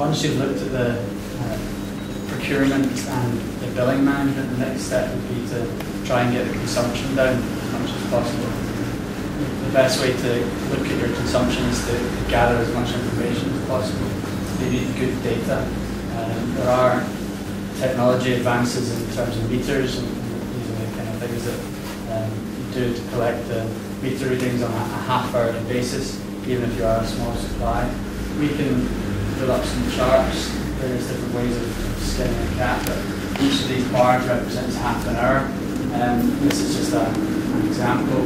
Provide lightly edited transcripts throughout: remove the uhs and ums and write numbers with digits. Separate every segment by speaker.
Speaker 1: once you've looked at the procurement and the billing management, the next step would be to try and get the consumption down as much as possible. The best way to look at your consumption is to gather as much information as possible. You need good data. There are technology advances in terms of meters, and these are the kind of things that you do to collect the meter readings on a half-hourly basis, even if you are a small supply. We can fill up some charts, various different ways of skinning a cat, but each of these bars represents half an hour. This is just an example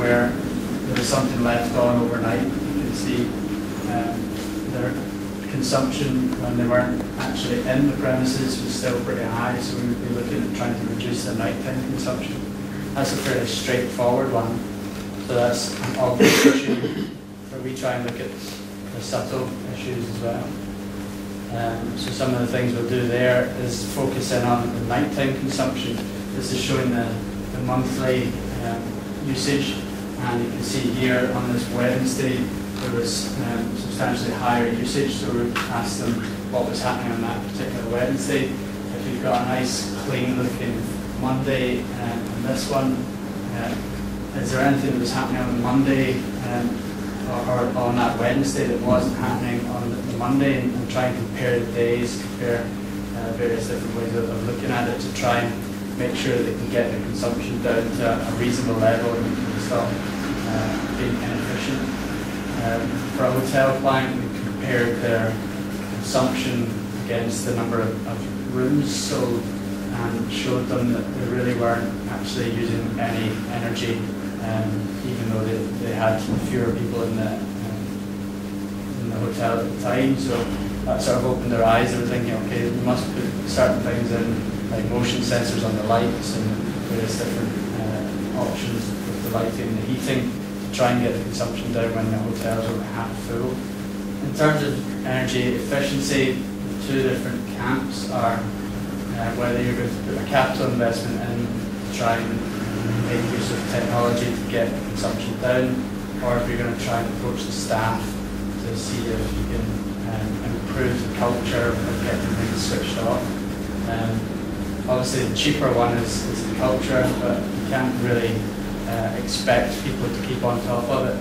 Speaker 1: where there was something left on overnight. You can see their consumption when they weren't actually in the premises was still pretty high, so we would be looking at trying to reduce the nighttime consumption. That's a fairly straightforward one. So that's an obvious issue, but we try and look at the subtle issues as well. So some of the things we'll do there is focus in on the nighttime consumption. This is showing the monthly usage, and you can see here on this Wednesday there was substantially higher usage, so we asked them what was happening on that particular Wednesday. If you've got a nice clean looking Monday and this one, is there anything that was happening on the Monday or on that Wednesday that wasn't happening on the Monday, and try and compare the days, compare various different ways of looking at it to try and make sure that they can get the consumption down to a reasonable level and can stop being inefficient. For a hotel client, we compared their consumption against the number of rooms sold and showed them that they really weren't actually using any energy, even though they had fewer people in the hotel at the time. So that sort of opened their eyes. They were thinking, okay, we must put certain things in, like motion sensors on the lights and various different options with the lighting and the heating to try and get the consumption down when the hotels were half full. In terms of energy efficiency, the two different camps are whether you're going to put a capital investment in to try and make use of technology to get consumption down, or if you're going to try and approach the staff to see if you can improve the culture of getting things switched off. Obviously the cheaper one is the culture, but you can't really expect people to keep on top of it.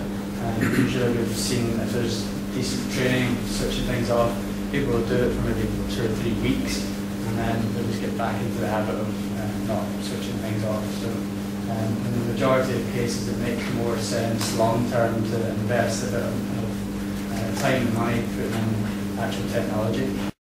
Speaker 1: Usually we've seen if there's decent training, switching things off, people will do it for maybe 2 or 3 weeks, and then they'll just get back into the habit of not switching things off. So in the majority of cases it makes more sense long term to invest a bit of time and money putting in actual technology.